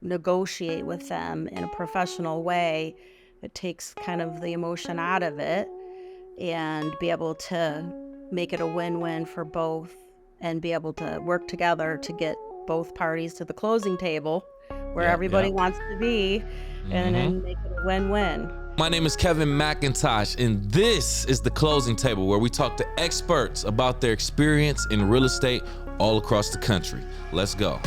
negotiate with them in a professional way. It takes kind of the emotion out of it and be able to make it a win-win for both and be able to work together to get both parties to the closing table where Yep, everybody yep. wants to be and then make it a win-win. My name is Kevin McIntosh, and this is the Closing Table, where we talk to experts about their experience in real estate all across the country. Let's go.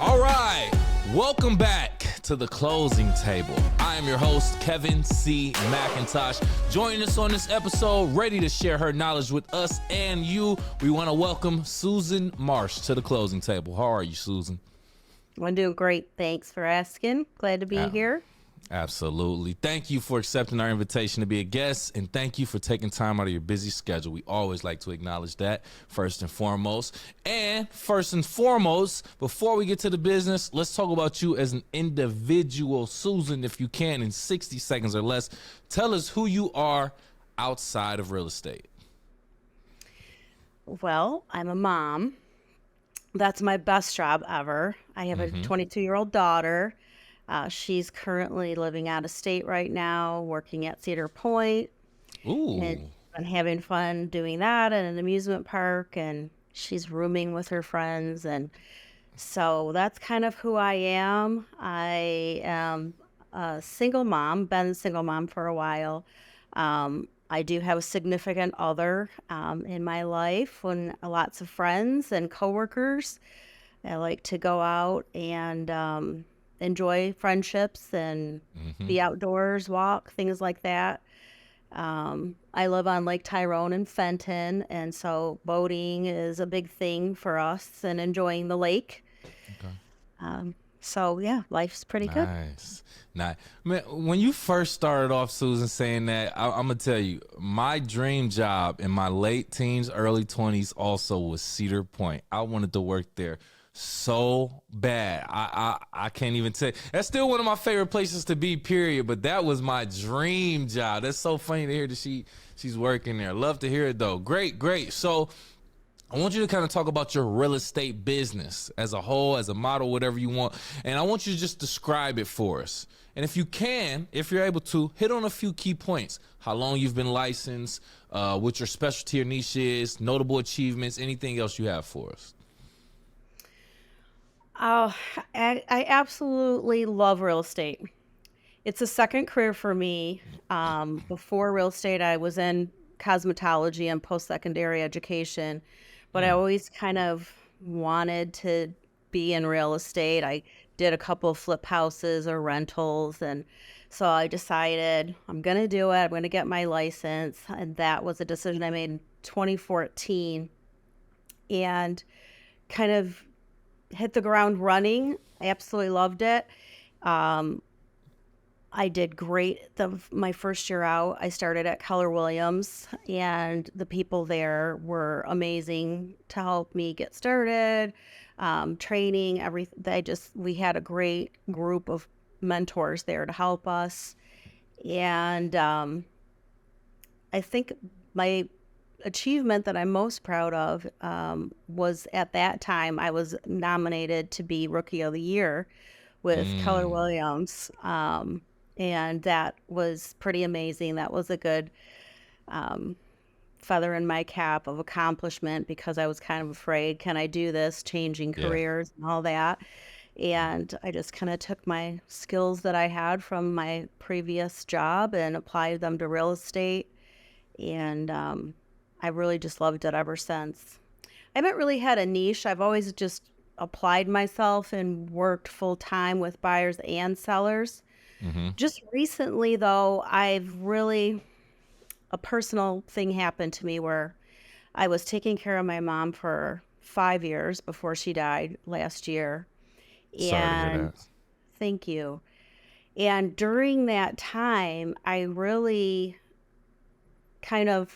All right, welcome back to the Closing Table. I am your host, Kevin C. McIntosh. Joining us on this episode, ready to share her knowledge with us and you, we want to welcome Susan Marsh to the Closing Table. How are you, Susan? I'm doing great. Thanks for asking. Glad to be here. Absolutely. Thank you for accepting our invitation to be a guest, and thank you for taking time out of your busy schedule. We always like to acknowledge that first and foremost. And first and foremost, before we get to the business, let's talk about you as an individual. Susan, if you can, in 60 seconds or less, tell us who you are outside of real estate. Well, I'm a mom. That's my best job ever. I have a 22-year-old daughter. She's currently living out of state right now, working at Cedar Point, Ooh. and having fun doing that at an amusement park. And she's rooming with her friends. And so that's kind of who I am. I am a single mom, been a single mom for a while. I do have a significant other in my life and lots of friends and coworkers. I like to go out and enjoy friendships and be outdoors, walk, things like that. I live on Lake Tyrone in Fenton, and so boating is a big thing for us and enjoying the lake. So yeah, life's pretty good. Nice. Man, when you first started off, Susan, saying that, I'm going to tell you, my dream job in my late teens, early 20s also was Cedar Point. I wanted to work there so bad. I can't even tell you. That's still one of my favorite places to be, period, but that was my dream job. That's so funny to hear that she's working there. Love to hear it, though. Great. So I want you to kind of talk about your real estate business as a whole, as a model, whatever you want. And I want you to just describe it for us. And if you can, if you're able to, hit on a few key points. How long you've been licensed, what your specialty or niche is, notable achievements, anything else you have for us. Oh, I absolutely love real estate. It's a second career for me. Before real estate, I was in cosmetology and post-secondary education, but I always kind of wanted to be in real estate. I did a couple of flip houses or rentals, and so I decided I'm going to do it. I'm going to get my license, and that was a decision I made in 2014, and kind of hit the ground running. I absolutely loved it. I did great my first year out. I started at Keller Williams, and the people there were amazing to help me get started, training, everything. We had a great group of mentors there to help us. And I think my achievement that I'm most proud of was at that time I was nominated to be Rookie of the Year with Keller Williams. And that was pretty amazing. That was a good feather in my cap of accomplishment because I was kind of afraid, can I do this, changing careers and all that. And I just kind of took my skills that I had from my previous job and applied them to real estate. And I really just loved it ever since. I haven't really had a niche. I've always just applied myself and worked full time with buyers and sellers. Just recently, though, a personal thing happened to me where I was taking care of my mom for 5 years before she died last year. Sorry to hear that. Thank you. And during that time, I really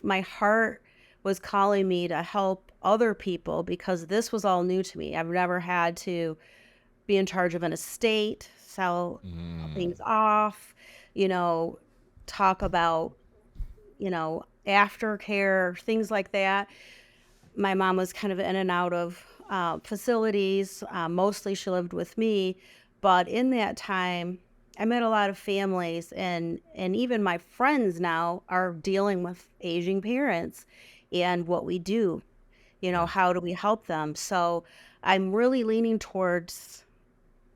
my heart was calling me to help other people because this was all new to me. I've never had to be in charge of an estate, sell things off, you know, talk about, aftercare, things like that. My mom was kind of in and out of facilities. Mostly she lived with me, but in that time, I met a lot of families, and even my friends now are dealing with aging parents, and what we do. Yeah. How do we help them? So I'm really leaning towards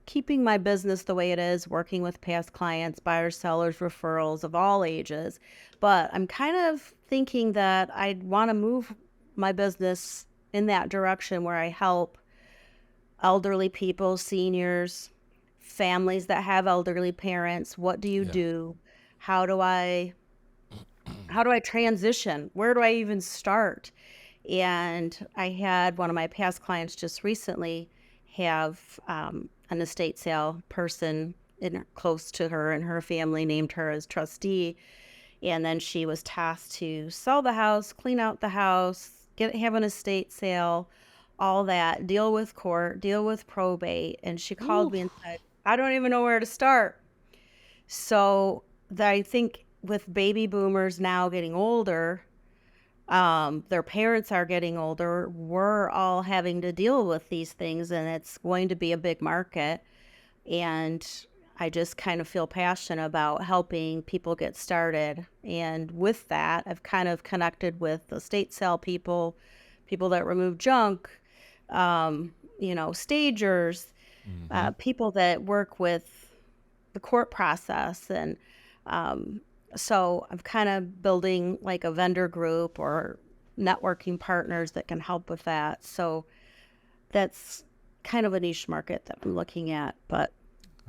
keeping my business the way it is, working with past clients, buyers, sellers, referrals of all ages. But I'm kind of thinking that I'd want to move my business in that direction where I help elderly people, seniors, families that have elderly parents. What do you Yeah. do? How do I how do I transition? Where do I even start? And I had one of my past clients just recently have an estate sale person close to her, and her family named her as trustee. And then she was tasked to sell the house, clean out the house, have an estate sale, all that, deal with court, deal with probate. And she called Ooh. me and said, I don't even know where to start. So I think with baby boomers now getting older, their parents are getting older, we're all having to deal with these things, and it's going to be a big market. And I just kind of feel passionate about helping people get started. And with that, I've kind of connected with estate sale people, people that remove junk, stagers, Mm-hmm. people that work with the court process. And um, so I'm kind of building like a vendor group or networking partners that can help with that. So that's kind of a niche market that I'm looking at. But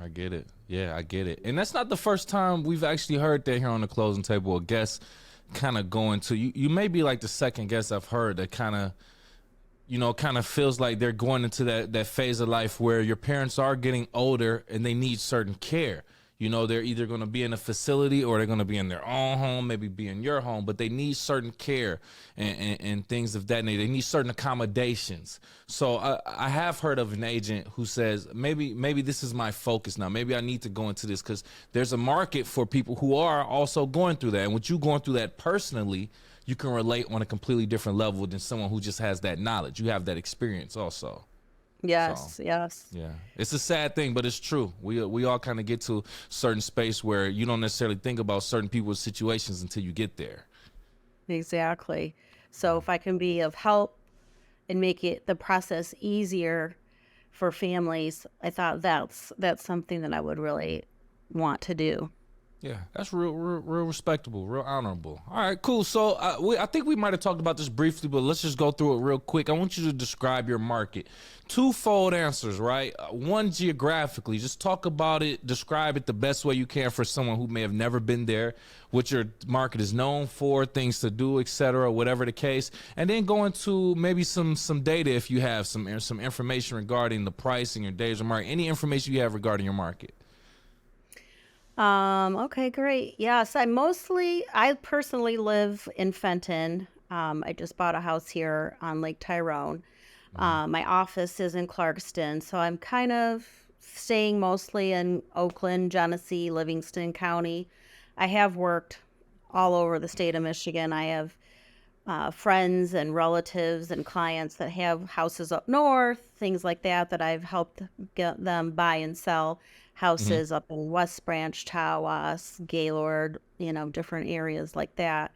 I get it. Yeah, I get it. And that's not the first time we've actually heard that here on the closing table. A guest kind of going to you. You may be like the second guest I've heard that kind of feels like they're going into that phase of life where your parents are getting older and they need certain care. They're either going to be in a facility or they're going to be in their own home, maybe be in your home, but they need certain care and things of that nature. They need certain accommodations. So I have heard of an agent who says, maybe this is my focus now. Maybe I need to go into this because there's a market for people who are also going through that. And with you going through that personally, you can relate on a completely different level than someone who just has that knowledge. You have that experience also. So yes, yes, yeah, it's a sad thing, but it's true. We all kind of get to a certain space where you don't necessarily think about certain people's situations until you get there. exactly. So if I can be of help and make it the process easier for families, I thought that's something that I would really want to do. Yeah, that's real respectable, real honorable. All right, cool. So I think we might have talked about this briefly, but let's just go through it real quick. I want you to describe your market. Twofold answers, right? One, geographically, just talk about it, describe it the best way you can for someone who may have never been there, what your market is known for, things to do, etc., whatever the case, and then go into maybe some data if you have some information regarding the pricing, your days of market, any information you have regarding your market. Okay, great. Yes, I personally live in Fenton. I just bought a house here on Lake Tyrone. Mm-hmm. My office is in Clarkston, so I'm kind of staying mostly in Oakland, Genesee, Livingston County. I have worked all over the state of Michigan. I have friends and relatives and clients that have houses up north, things like that, that I've helped get them buy and sell Mm-hmm. houses up in West Branch, Tawas, Gaylord, different areas like that.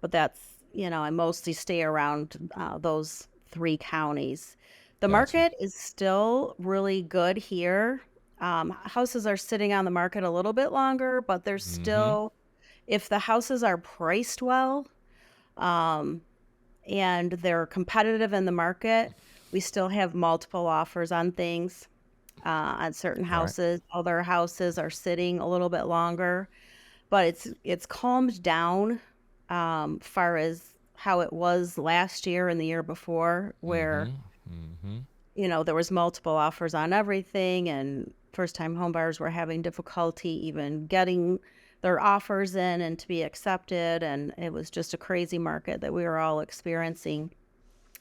But I mostly stay around those three counties. The Gotcha. market is still really good here. Houses are sitting on the market a little bit longer, but there's Mm-hmm. still, if the houses are priced well, um, and they're competitive in the market, we still have multiple offers on things, on certain Right. houses. Other houses are sitting a little bit longer, but it's calmed down, far as how it was last year and the year before, where Mm-hmm. Mm-hmm. there was multiple offers on everything, and first time homebuyers were having difficulty even getting their offers in and to be accepted, and it was just a crazy market that we were all experiencing.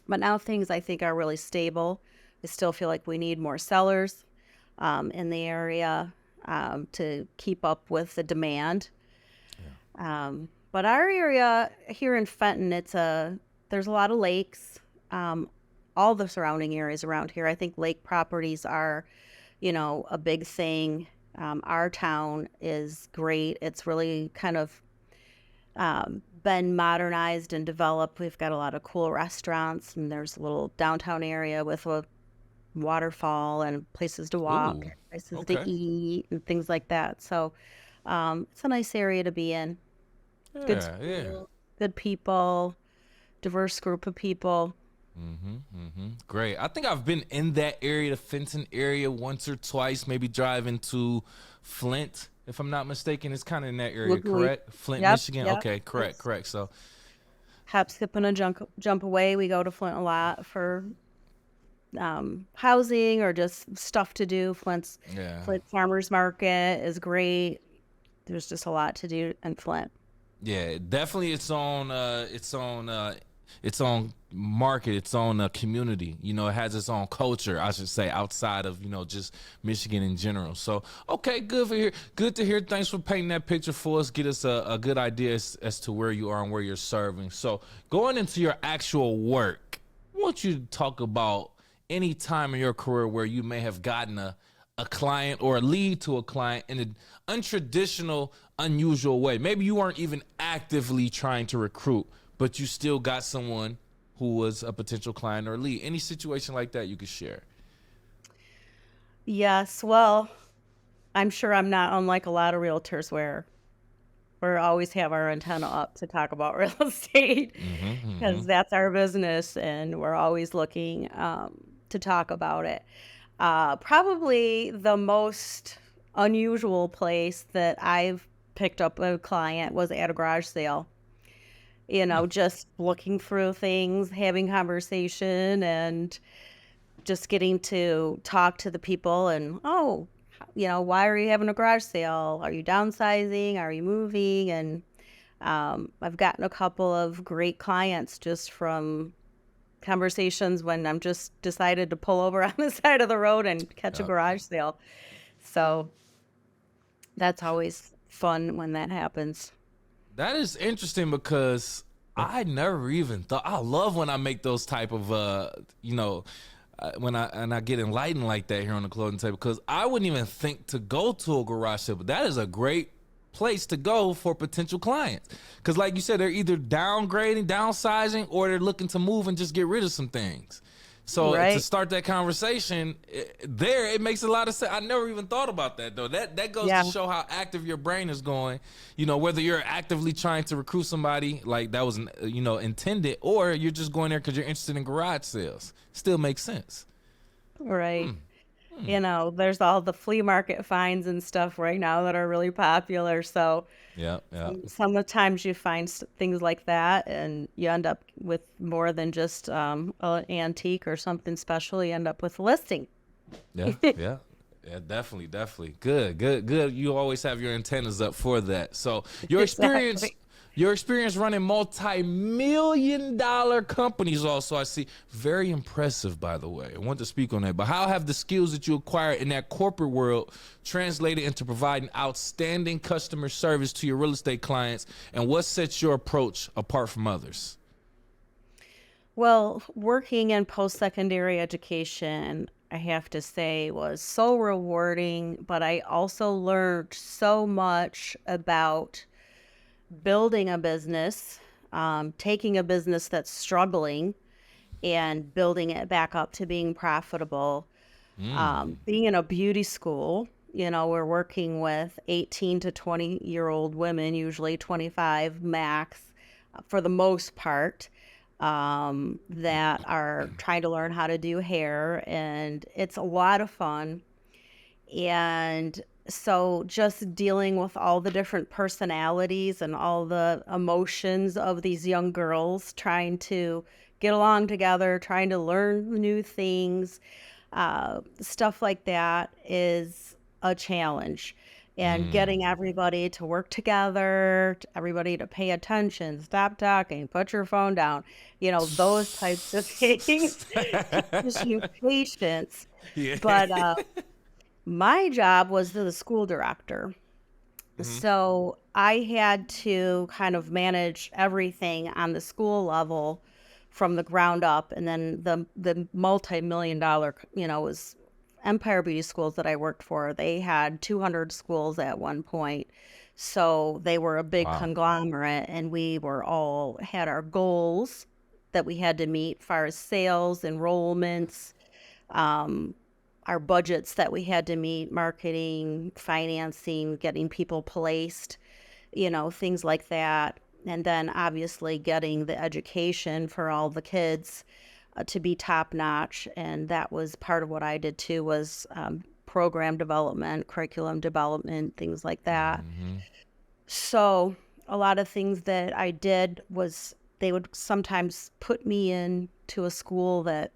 But now things I think are really stable. I still feel like we need more sellers in the area. to keep up with the demand. Yeah. But our area here in Fenton, there's a lot of lakes. Um, all the surrounding areas around here, I think lake properties are, a big thing. Our town is great. It's really kind of been modernized and developed. We've got a lot of cool restaurants, and there's a little downtown area with a waterfall and places to walk, Ooh. places to Okay. eat, and things like that. So it's a nice area to be in. Good Yeah. Yeah. school, good people, diverse group of people. Great. I think I've been in that area, the Fenton area, once or twice. Maybe driving to Flint, if I'm not mistaken. It's kind of in that area, Locally. correct? Flint, Yep, Michigan. yep. Okay. Correct. It's Correct. So hop, skip, and a jump away. We go to Flint a lot for housing or just stuff to do. yeah. Flint Farmers Market is great. There's just a lot to do in Flint. Yeah, definitely its own market, its own community. It has its own culture, I should say, outside of just Michigan in general. So, okay, good to hear. Thanks for painting that picture for us. Get us a good idea as to where you are and where you're serving. So, going into your actual work, I want you to talk about any time in your career where you may have gotten a client or a lead to a client in an untraditional, unusual way. Maybe you weren't even actively trying to recruit, but you still got someone who was a potential client or lead. Any situation like that you could share? Yes, well, I'm sure I'm not unlike a lot of realtors where we always have our antenna up to talk about real estate because that's our business and we're always looking to talk about it. Probably the most unusual place that I've picked up a client was at a garage sale. Just looking through things, having conversation, and just getting to talk to the people and, oh, why are you having a garage sale? Are you downsizing? Are you moving? And I've gotten a couple of great clients just from conversations when I'm just decided to pull over on the side of the road and catch a Yeah. garage sale. So that's always fun when that happens. That is interesting because I never even thought. I love when I make those type of when I get enlightened like that here on the clothing table, because I wouldn't even think to go to a garage sale, but that is a great place to go for potential clients, because like you said, they're either downgrading, downsizing, or they're looking to move and just get rid of some things. So to Right. start that conversation it makes a lot of sense. I never even thought about that though. That goes to Yeah. show how active your brain is going. Whether you're actively trying to recruit somebody like that was intended, or you're just going there because you're interested in garage sales. Still makes sense. Right. There's all the flea market finds and stuff right now that are really popular. So Yeah, yeah. some of the times you find things like that and you end up with more than just an antique or something special. You end up with a listing. Yeah, yeah, yeah, definitely, definitely. Good, good, good. You always have your antennas up for that. So Exactly. your experience running multi-million-dollar companies also, I see. Very impressive, by the way. I want to speak on that. But how have the skills that you acquired in that corporate world translated into providing outstanding customer service to your real estate clients? And what sets your approach apart from others? Well, working in post-secondary education, I have to say, was so rewarding, but I also learned so much about building a business, taking a business that's struggling and building it back up to being profitable. Being in a beauty school, we're working with 18 to 20-year-old women, usually 25 max for the most part, that are trying to learn how to do hair. And it's a lot of fun. And so just dealing with all the different personalities and all the emotions of these young girls trying to get along together, trying to learn new things, stuff like that is a challenge. And getting everybody to work together, everybody to pay attention, stop talking, put your phone down, those types of things teaches you patience. Yeah. But My job was the school director. Hmm. So I had to kind of manage everything on the school level from the ground up. And then the multi-million dollar, was Empire Beauty Schools that I worked for. They had 200 schools at one point. So they were a big Wow. conglomerate, and we were all had our goals that we had to meet as far as sales, enrollments, um, our budgets that we had to meet, marketing, financing, getting people placed, things like that. And then obviously getting the education for all the kids to be top notch. And that was part of what I did too, was program development, curriculum development, things like that. Hmm. So a lot of things that I did was they would sometimes put me in to a school that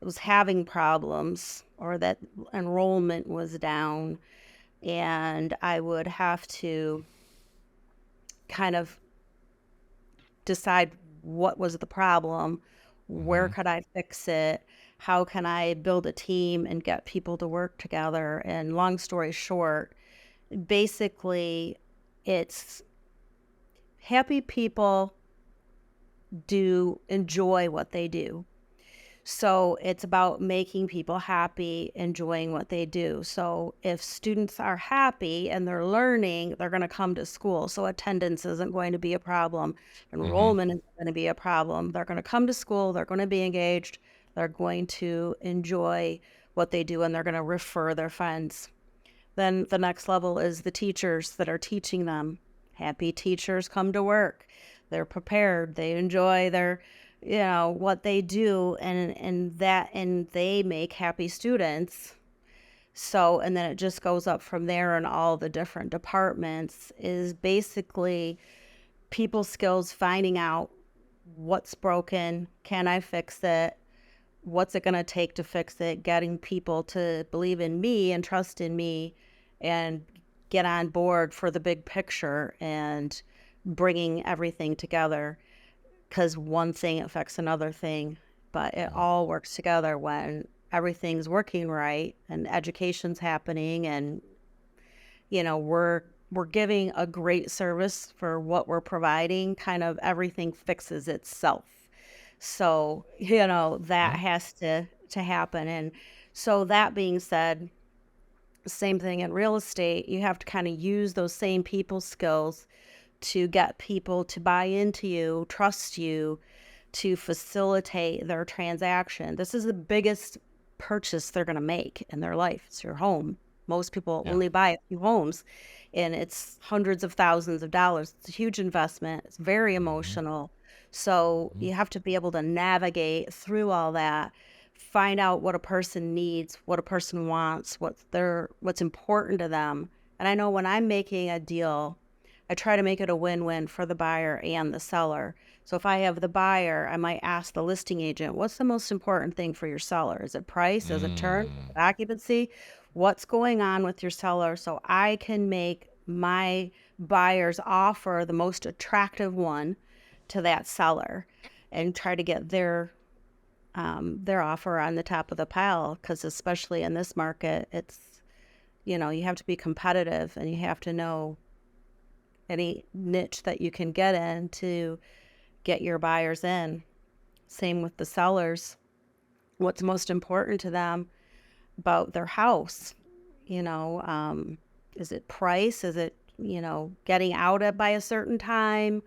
was having problems or that enrollment was down, and I would have to kind of decide what was the problem, where Hmm. could I fix it, how can I build a team and get people to work together. And long story short, basically it's happy people do enjoy what they do. So it's about making people happy, enjoying what they do. So if students are happy and they're learning, they're going to come to school. So attendance isn't going to be a problem. Hmm. Enrollment isn't going to be a problem. They're going to come to school. They're going to be engaged. They're going to enjoy what they do, and they're going to refer their friends. Then the next level is the teachers that are teaching them. Happy teachers come to work. They're prepared. They enjoy their, what they do, and they make happy students. So, and then it just goes up from there, and all the different departments is basically people skills, finding out what's broken, can I fix it, what's it going to take to fix it, getting people to believe in me and trust in me and get on board for the big picture, and bringing everything together, because one thing affects another thing, but it all works together when everything's working right and education's happening, and we're giving a great service for what we're providing. Kind of everything fixes itself. So, that Yeah. has to happen. And so that being said, same thing in real estate, you have to kind of use those same people skills to get people to buy into you, trust you, to facilitate their transaction. This is the biggest purchase they're going to make in their life. It's your home. Most people Yeah. only buy a few homes, and it's hundreds of thousands of dollars. It's a huge investment. It's very Hmm. emotional. So Hmm. you have to be able to navigate through all that, find out what a person needs, what a person wants, what's important to them. And I know when I'm making a deal, I try to make it a win-win for the buyer and the seller. So if I have the buyer, I might ask the listing agent, what's the most important thing for your seller? Is it price? Is it turn? Is Mm. it occupancy? What's going on with your seller, so I can make my buyer's offer the most attractive one to that seller, and try to get their offer on the top of the pile, because especially in this market, it's, you have to be competitive, and you have to know any niche that you can get in to get your buyers in. Same with the sellers. What's most important to them about their house? You know, is it price? Is it, getting out at by a certain time?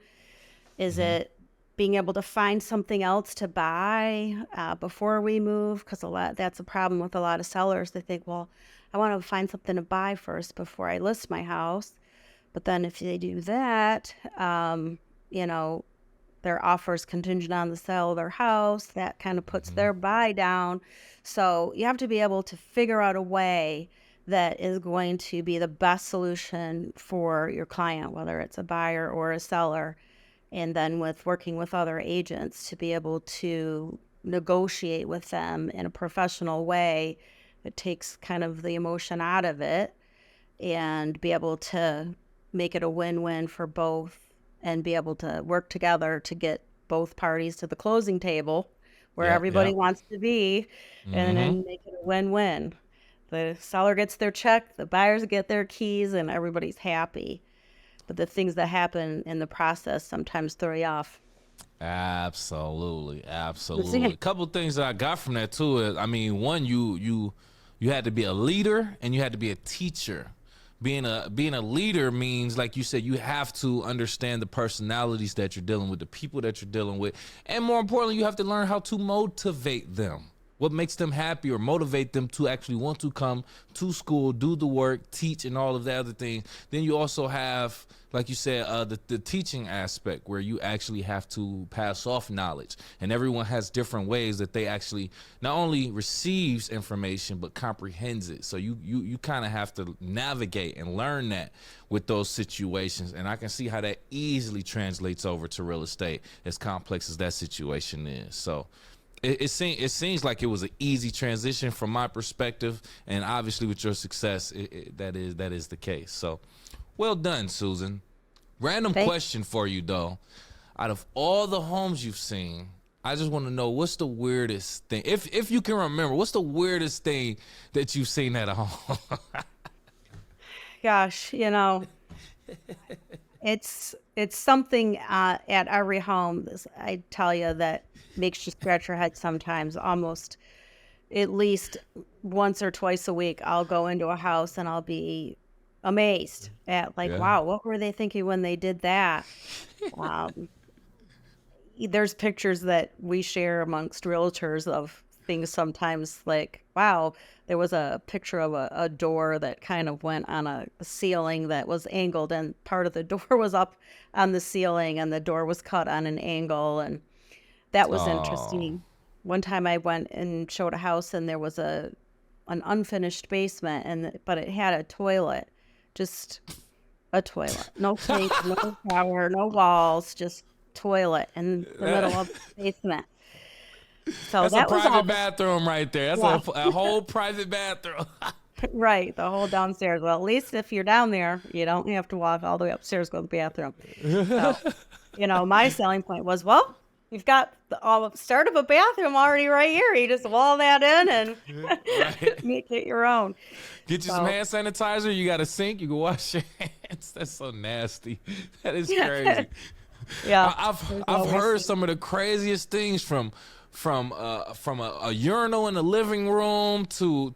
Is Hmm. it being able to find something else to buy before we move? Because that's a problem with a lot of sellers. They think, well, I want to find something to buy first before I list my house. But then if they do that, you know, their offers contingent on the sale of their house, that kind of puts Hmm. their buy down. So you have to be able to figure out a way that is going to be the best solution for your client, whether it's a buyer or a seller. And then with working with other agents to be able to negotiate with them in a professional way, it takes kind of the emotion out of it, and be able to make it a win-win for both, and be able to work together to get both parties to the closing table where Yeah. everybody Yeah. wants to be, and Hmm. then make it a win-win. The seller gets their check, the buyers get their keys, and everybody's happy. But the things that happen in the process sometimes throw you off. Absolutely, absolutely. A couple things that I got from that too is, I mean, one, you had to be a leader and you had to be a teacher. Being a leader means, like you said, you have to understand the personalities that you're dealing with, the people that you're dealing with, and more importantly, you have to learn how to motivate them. What makes them happy or motivate them to actually want to come to school, do the work, teach, and all of the other things. Then you also have, like you said, the teaching aspect where you actually have to pass off knowledge. And everyone has different ways that they actually not only receives information, but comprehends it. So you kind of have to navigate and learn that with those situations. And I can see how that easily translates over to real estate, as complex as that situation is. So it seems like it was an easy transition from my perspective, and obviously with your success, that is the case. So, well done, Susan. Random Thank question for you though. Out of all the homes you've seen, I just want to know, what's the weirdest thing, if you can remember, what's the weirdest thing that you've seen at a home? Gosh, it's something at every home. I tell you, that makes you scratch your head sometimes. Almost at least once or twice a week, I'll go into a house and I'll be amazed at, like, Yeah. wow, what were they thinking when they did that? Um, there's pictures that we share amongst realtors of things sometimes, like, wow, there was a picture of a door that kind of went on a ceiling that was angled, and part of the door was up on the ceiling and the door was cut on an angle, and that was Oh. interesting. One time I went and showed a house and there was an unfinished basement, but it had a toilet, just a toilet. No sink, no shower, no walls, just toilet in the middle of the basement. So That's a that was all private the, bathroom right there. That's yeah, a whole private bathroom. right, the whole downstairs. Well, at least if you're down there, you don't have to walk all the way upstairs, go to the bathroom. So, my selling point was, well, you've got the start of a bathroom already right here. You just wall that in and Right. make it your own. Get you some So, hand sanitizer. You got a sink. You can wash your hands. That's so nasty. That is crazy. yeah, I've there's I've always heard some of the craziest things from a urinal in the living room to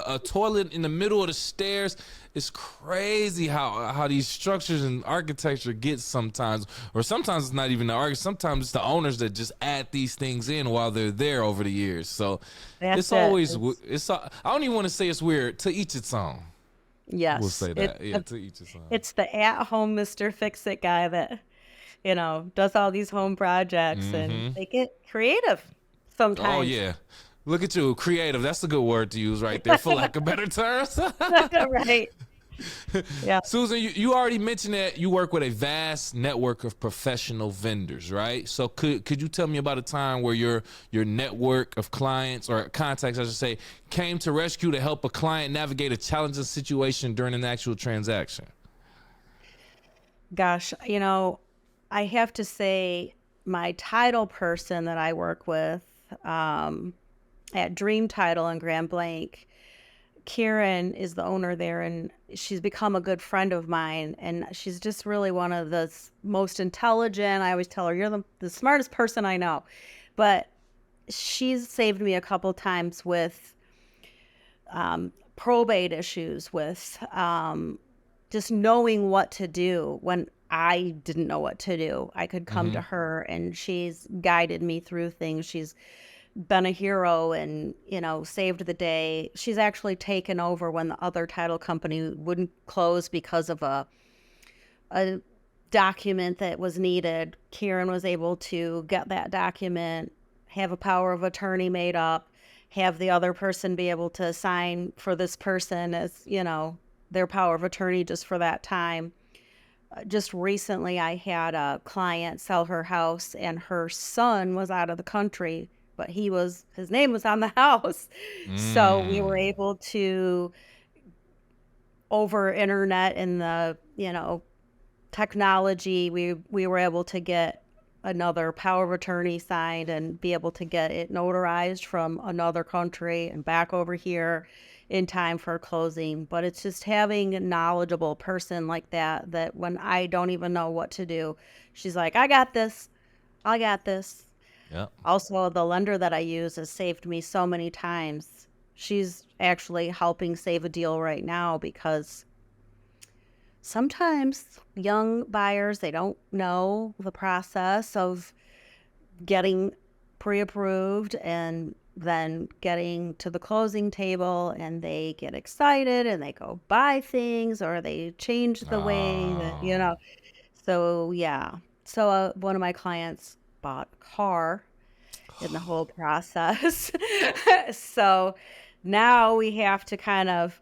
a toilet in the middle of the stairs. It's crazy how these structures and architecture get sometimes, or sometimes it's not even the architect. Sometimes it's the owners that just add these things in while they're there over the years. So that's it's it. always I don't even want to say it's weird. To each its own. We'll Yes, say that. Yeah, to each its own. it's the at-home Mr. Fix-It guy that does all these home projects, and Mm-hmm. they get creative Oh sometimes. yeah. Look at you, creative. That's a good word to use right there, for lack of better terms. Right. Yeah. Susan, you already mentioned that you work with a vast network of professional vendors, right? So could you tell me about a time where your network of clients, or contacts, I should say, came to rescue to help a client navigate a challenging situation during an actual transaction? Gosh, I have to say, my title person that I work with um, at Dream Title in Grand Blanc, Karen is the owner there, and she's become a good friend of mine. And she's just really one of the most intelligent. I always tell her, you're the smartest person I know. But she's saved me a couple times with probate issues, with just knowing what to do when I didn't know what to do. I could come Mm-hmm. to her and she's guided me through things. She's been a hero and, saved the day. She's actually taken over when the other title company wouldn't close because of a document that was needed. Kieran was able to get that document, have a power of attorney made up, have the other person be able to sign for this person as, their power of attorney just for that time. Just recently, I had a client sell her house and her son was out of the country, but his name was on the house. So we were Mm. able to, over internet and the, technology, we were able to get another power of attorney signed and be able to get it notarized from another country and back over here. in time for closing. But it's just having a knowledgeable person like that, that when I don't even know what to do, she's like, I got this. I got this. Yep. Also, the lender that I use has saved me so many times. She's actually helping save a deal right now because sometimes young buyers, they don't know the process of getting pre-approved and then getting to the closing table, and they get excited and they go buy things, or they change the way that, Oh. so yeah. So one of my clients bought a car in the whole process. So now we have to kind of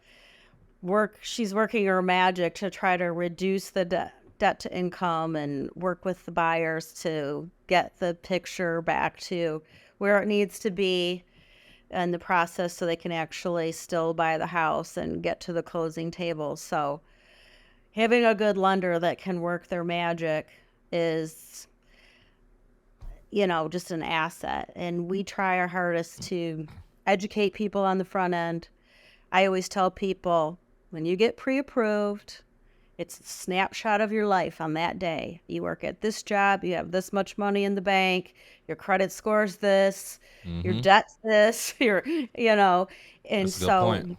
she's working her magic to try to reduce the debt to income and work with the buyers to get the picture back to where it needs to be in the process so they can actually still buy the house and get to the closing table. So having a good lender that can work their magic is, just an asset. And we try our hardest to educate people on the front end. I always tell people, when you get pre-approved, it's a snapshot of your life on that day. You work at this job, you have this much money in the bank, your credit score's this, your Mm-hmm. debt's this, and That's a good point. so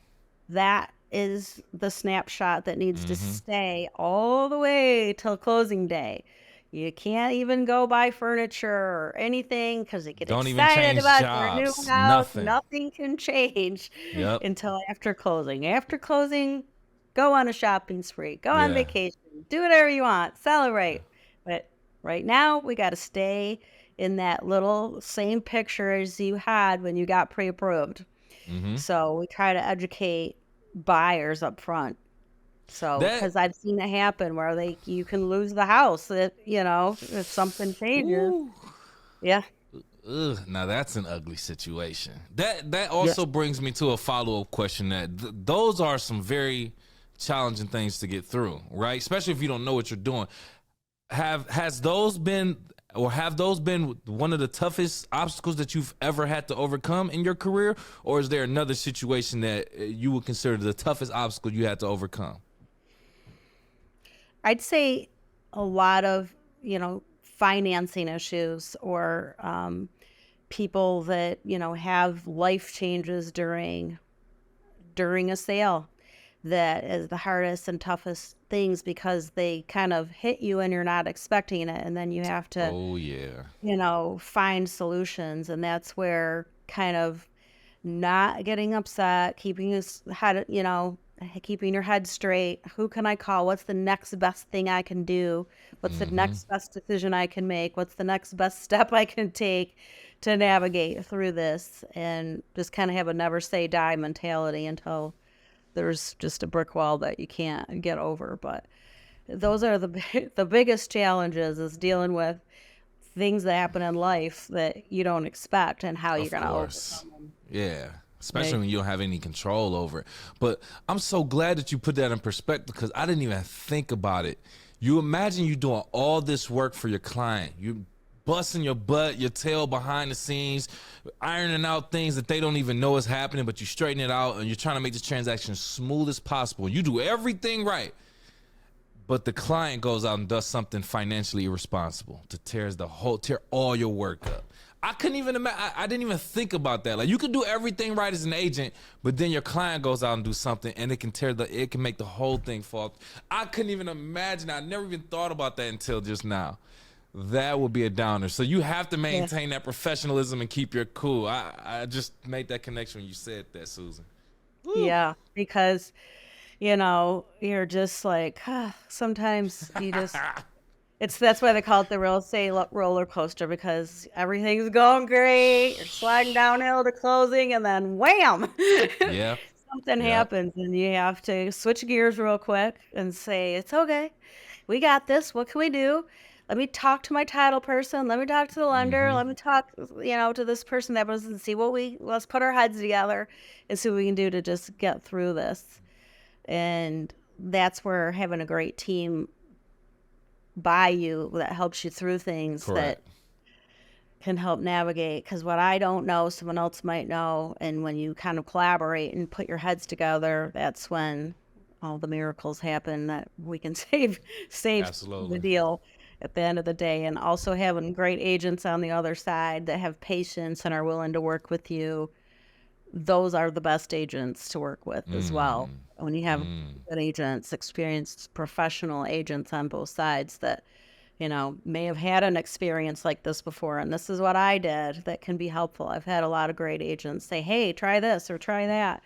that is the snapshot that needs to Mm-hmm. stay all the way till closing day. You can't even go buy furniture or anything because you get Don't even excited change about your new jobs. house. Nothing. Nothing can change Yep. until after closing. After closing, go on a shopping spree, go on Yeah. vacation, do whatever you want, celebrate. But right now, we got to stay in that little same picture as you had when you got pre-approved. Mm-hmm. So we try to educate buyers up front. So, That. because I've seen it happen where you can lose the house if something changes. Ooh. Yeah. Ugh, now that's an ugly situation. That Yes. also brings me to a follow up question. That those are some very challenging things to get through, right? Especially if you don't know what you're doing. Have those been one of the toughest obstacles that you've ever had to overcome in your career, or is there another situation that you would consider the toughest obstacle you had to overcome? I'd say a lot of, financing issues, or people that, have life changes during a sale. That is the hardest and toughest things because they kind of hit you and you're not expecting it. And then you have to, Oh yeah. find solutions. And that's where kind of not getting upset, keeping his head, keeping your head straight. Who can I call? What's the next best thing I can do? What's the Mm-hmm. next best decision I can make? What's the next best step I can take to navigate through this? And just kind of have a never say die mentality until there's just a brick wall that you can't get over. But those are the biggest challenges, is dealing with things that happen in life that you don't expect and how you're Of going to course. overcome them. Yeah. Especially Right. when you don't have any control over it. But I'm so glad that you put that in perspective because I didn't even think about it. You imagine you doing all this work for your client. You busting your butt, your tail behind the scenes, ironing out things that they don't even know is happening, but you straighten it out and you're trying to make this transaction as smooth as possible. You do everything right. But the client goes out and does something financially irresponsible to tear all your work up. I couldn't even imagine. I didn't even think about that. Like, you could do everything right as an agent, but then your client goes out and do something, and it can make the whole thing fall. I couldn't even imagine. I never even thought about that until just now. That would be a downer. So you have to Yeah. maintain that professionalism and keep your cool. I just made that connection when you said that, Susan. Woo. Yeah. Because, you're just like, sometimes that's why they call it the real estate roller coaster, because everything's going great. You're sliding downhill to closing, and then wham, Yep. something Yep. happens, and you have to switch gears real quick and say, it's okay. We got this. What can we do? Let me talk to my title person. Let me talk to the lender. Mm-hmm. Let me talk, to this person that was, and see let's put our heads together and see what we can do to just get through this. And that's where having a great team by you that helps you through things, that Correct. can help navigate, because what I don't know, someone else might know. And when you kind of collaborate and put your heads together, that's when all the miracles happen that we can save the Absolutely. deal at the end of the day. And also having great agents on the other side that have patience and are willing to work with you, those are the best agents to work with as well. Mm, When you have mm. good agents, experienced professional agents on both sides that, may have had an experience like this before, and this is what I did, that can be helpful. I've had a lot of great agents say, hey, try this or try that.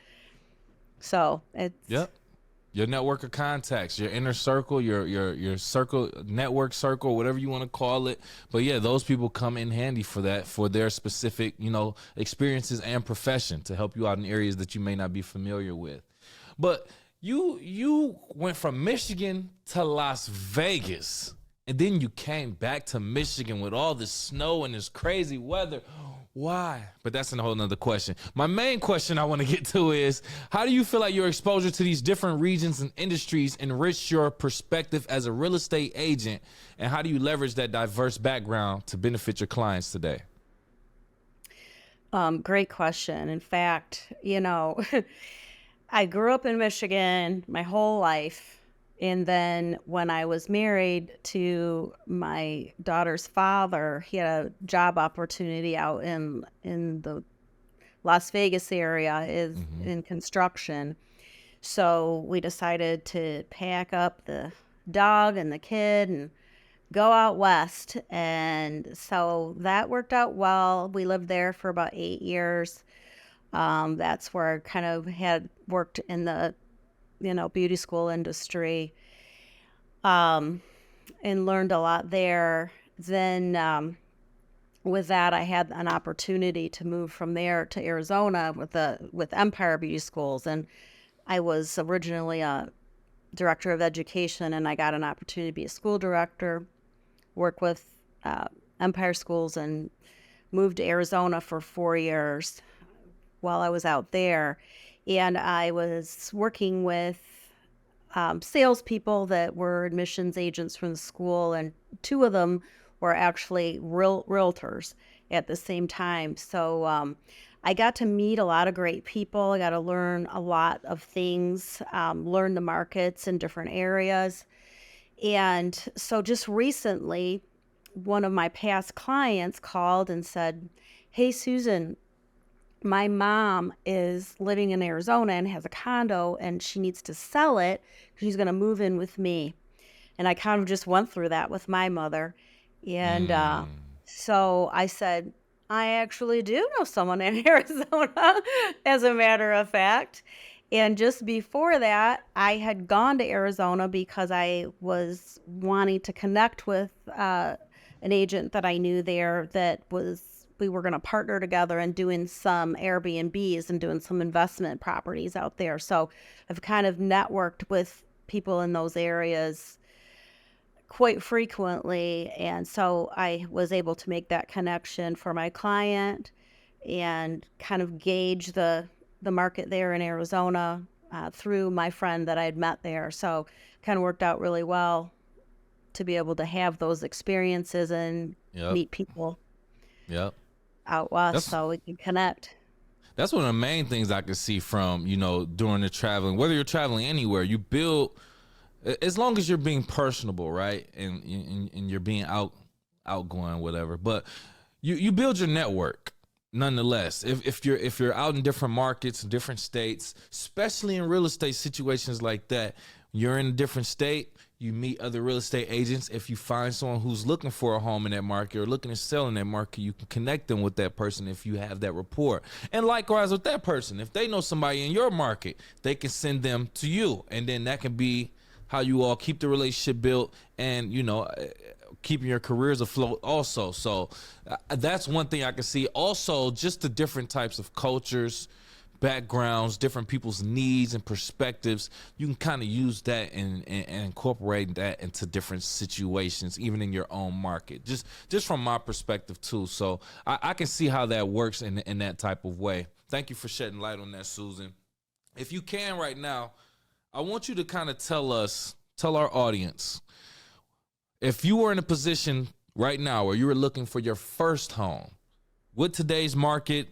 So it's, Yep. Your network of contacts, your inner circle, your circle, network circle, whatever you want to call it. But yeah, those people come in handy for that, for their specific, experiences and profession, to help you out in areas that you may not be familiar with. But you went from Michigan to Las Vegas, and then you came back to Michigan with all this snow and this crazy weather. Why? But that's a whole nother question. My main question I want to get to is, how do you feel like your exposure to these different regions and industries enrich your perspective as a real estate agent? And how do you leverage that diverse background to benefit your clients today? great question. In fact, I grew up in Michigan my whole life. And then when I was married to my daughter's father, he had a job opportunity out in the Las Vegas area, is Mm-hmm. in construction. So we decided to pack up the dog and the kid and go out west. And so that worked out well. We lived there for about 8 years. That's where I kind of had worked in the, beauty school industry, um, and learned a lot there. Then with that, I had an opportunity to move from there to Arizona with Empire Beauty Schools, and I was originally a director of education, and I got an opportunity to be a school director, work with Empire Schools, and moved to Arizona for 4 years while I was out there. And I was working with salespeople that were admissions agents from the school, and two of them were actually realtors at the same time. So I got to meet a lot of great people. I got to learn a lot of things, learn the markets in different areas. And so just recently, one of my past clients called and said, hey, Susan, my mom is living in Arizona and has a condo, and she needs to sell it. She's going to move in with me. And I kind of just went through that with my mother. And Mm. so I said, I actually do know someone in Arizona, as a matter of fact. And just before that, I had gone to Arizona because I was wanting to connect with an agent that I knew there, we were going to partner together and doing some Airbnbs and doing some investment properties out there. So I've kind of networked with people in those areas quite frequently. And so I was able to make that connection for my client and kind of gauge the market there in Arizona through my friend that I had met there. So kind of worked out really well to be able to have those experiences and Yep. meet people Yep. out west That's so we can connect. that's one of the main things I can see from, during the traveling, whether you're traveling anywhere, you build, as long as you're being personable, right? And you're being outgoing, whatever. But you build your network nonetheless. If you're out in different markets, different states, especially in real estate situations like that, you're in a different state, you meet other real estate agents. If you find someone who's looking for a home in that market or looking to sell in that market, you can connect them with that person if you have that rapport. And likewise with that person, if they know somebody in your market, they can send them to you. And then that can be how you all keep the relationship built and, keeping your careers afloat also. So that's one thing I can see. Also, just the different types of cultures, backgrounds, different people's needs and perspectives. You can kind of use that and incorporate that into different situations, even in your own market. Just from my perspective too. So I can see how that works in that type of way. Thank you for shedding light on that, Susan. If you can right now, I want you to kind of tell our audience, if you were in a position right now, or you were looking for your first home, with today's market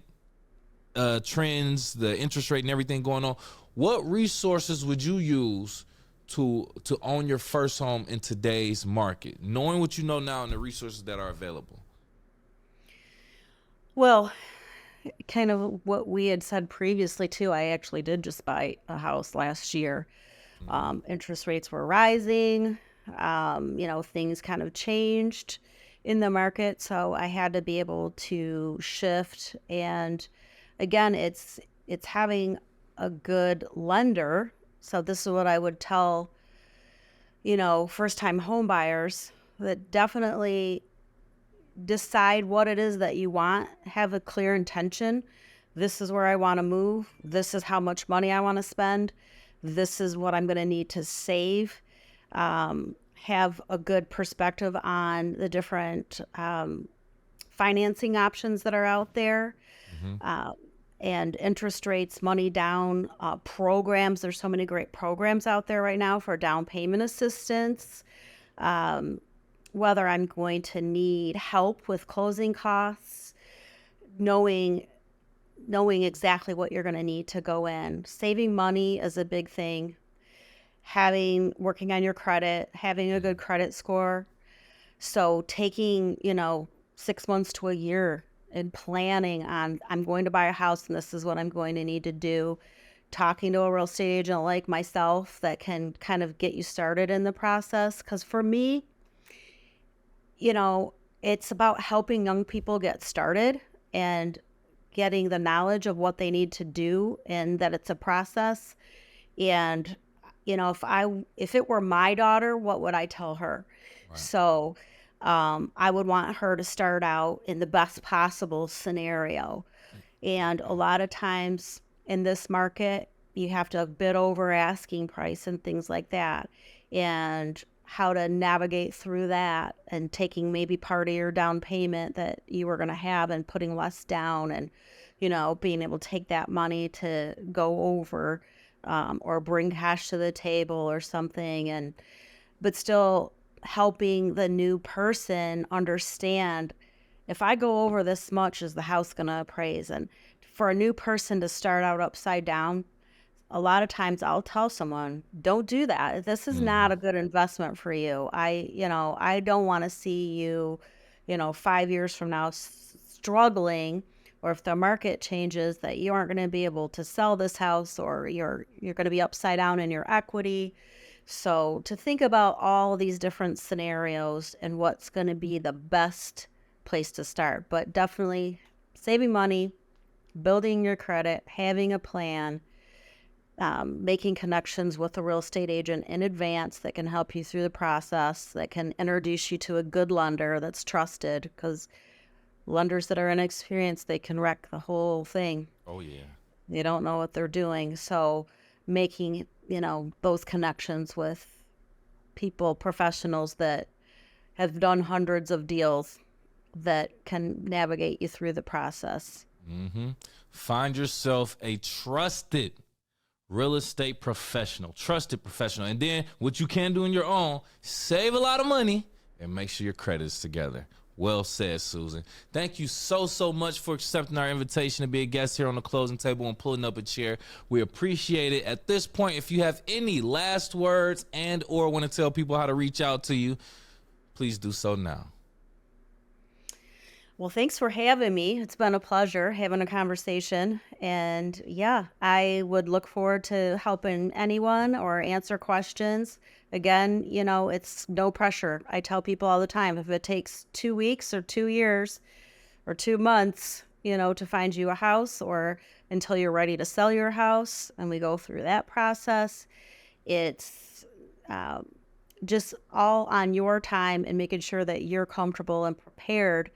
trends, the interest rate and everything going on, what resources would you use to own your first home in today's market, knowing what you know now and the resources that are available? Well, kind of what we had said previously too, I actually did just buy a house last year. Mm-hmm. Interest rates were rising. Things kind of changed in the market, so I had to be able to shift. And again, it's having a good lender. So this is what I would tell, first time home buyers, that definitely decide what it is that you want, have a clear intention. This is where I want to move. This is how much money I want to spend. This is what I'm going to need to save. Have a good perspective on the different financing options that are out there, Mm-hmm. and interest rates, money down, programs. There's so many great programs out there right now for down payment assistance. Whether I'm going to need help with closing costs, knowing exactly what you're going to need to go in. Saving money is a big thing. Working on your credit, having a good credit score. So taking, 6 months to a year and planning on, I'm going to buy a house and this is what I'm going to need to do. Talking to a real estate agent like myself that can kind of get you started in the process. Because for me, it's about helping young people get started and getting the knowledge of what they need to do, and that it's a process. And if it were my daughter, what would I tell her? Right. So I would want her to start out in the best possible scenario. And a lot of times in this market, you have to bid over asking price and things like that. And how to navigate through that, and taking maybe part of your down payment that you were going to have and putting less down, and, being able to take that money to go over, or bring cash to the table or something. But still helping the new person understand, if I go over this much, is the house going to appraise? And for a new person to start out upside down, a lot of times I'll tell someone, don't do that. This is Mm-hmm. not a good investment for you. I don't want to see you, 5 years from now struggling, or if the market changes, that you aren't going to be able to sell this house, or you're going to be upside down in your equity. So to think about all these different scenarios and what's going to be the best place to start, but definitely saving money, building your credit, having a plan, making connections with a real estate agent in advance that can help you through the process, that can introduce you to a good lender that's trusted, because lenders that are inexperienced, they can wreck the whole thing. Oh yeah. They don't know what they're doing. So making, those connections with people, professionals that have done hundreds of deals, that can navigate you through the process. Mm-hmm. Find yourself a trusted real estate professional, trusted professional. And then what you can do on your own, save a lot of money and make sure your credit is together. Well said, Susan. Thank you so much for accepting our invitation to be a guest here on the closing table and pulling up a chair. We appreciate it. At this point, if you have any last words and or want to tell people how to reach out to you, please do so now. Well, thanks for having me. It's been a pleasure having a conversation. And yeah, I would look forward to helping anyone or answer questions. Again, it's no pressure. I tell people all the time, if it takes 2 weeks or 2 years or 2 months, to find you a house, or until you're ready to sell your house, and we go through that process, it's just all on your time, and making sure that you're comfortable and prepared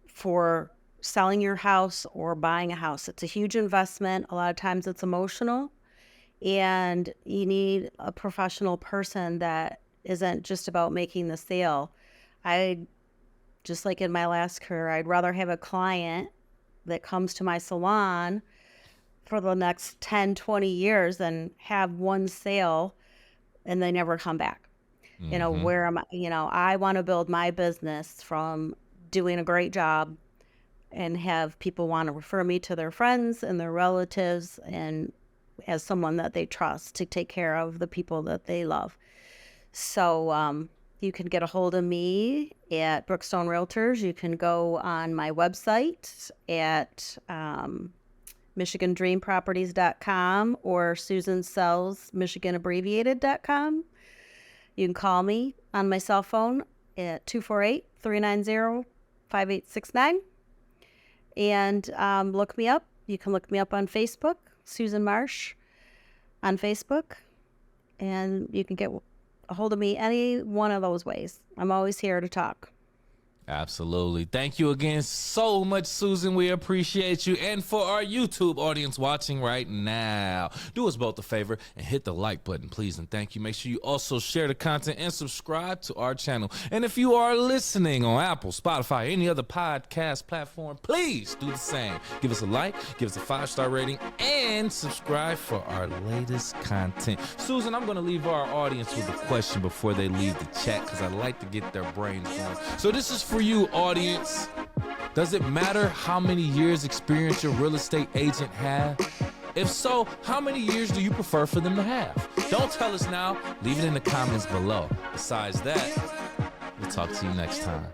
for selling your house or buying a house. It's a huge investment. A lot of times it's emotional, and you need a professional person that isn't just about making the sale. I Just like in my last career, I'd rather have a client that comes to my salon for the next 10, 20 years than have one sale and they never come back. Where am I? I want to build my business from doing a great job and have people want to refer me to their friends and their relatives and as someone that they trust to take care of the people that they love. So you can get a hold of me at Brookstone Realtors. You can go on my website at MichiganDreamProperties.com or Susan Sells MichiganAbbreviated.com. You can call me on my cell phone at 248-390-5869 and look me up. You can look me up on Facebook, Susan Marsh on Facebook, and you can get a hold of me any one of those ways. I'm always here to talk. Absolutely. Thank you again so much, Susan. We appreciate you. And for our YouTube audience watching right now, do us both a favor and hit the like button, please. And thank you. Make sure you also share the content and subscribe to our channel. And if you are listening on Apple, Spotify, any other podcast platform, please do the same. Give us a like, give us a 5-star rating, and subscribe for our latest content. Susan, I'm going to leave our audience with a question before they leave the chat because I like to get their brains going. So this is for you, audience. Does it matter how many years experience your real estate agent have? If so, how many years do you prefer for them to have? Don't tell us now. Leave it in the comments below. Besides that, we'll talk to you next time.